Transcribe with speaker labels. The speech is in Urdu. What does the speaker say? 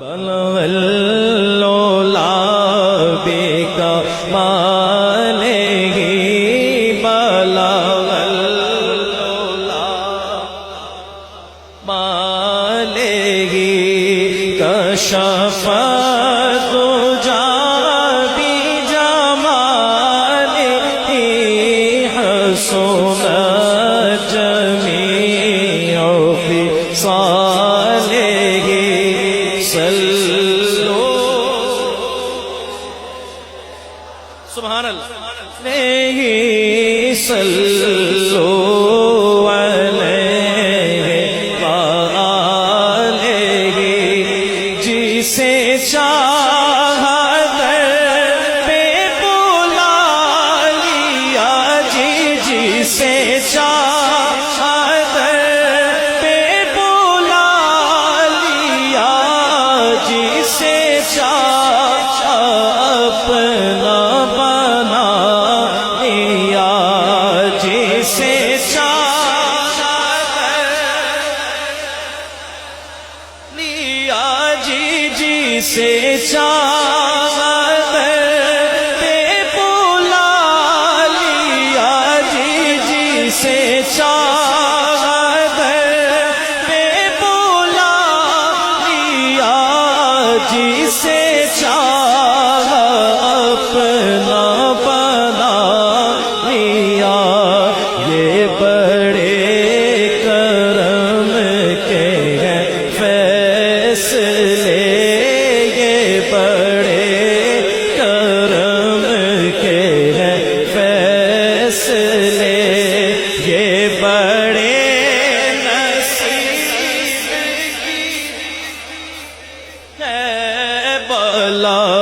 Speaker 1: بلغ العلا بكماله بلغ العلا ماله كشف الدجى بجماله حسن الجميع خصاله سبحان اللہ صلو علیہ وآلہ جسے چاہا در پہ بلا لیا جی جسے چاہا در پہ بلا لیا جسے چاہا اپنا سے چاہت پہ بلا لیا جی جی سے چاہت پہ بلا لیا جی سے چاہ اپنا بنا لیا یہ بڑے کرم کے ہیں فیصلے بڑے کرم کے ہیں فیصلے یہ بڑے نصیب کی ہے بلا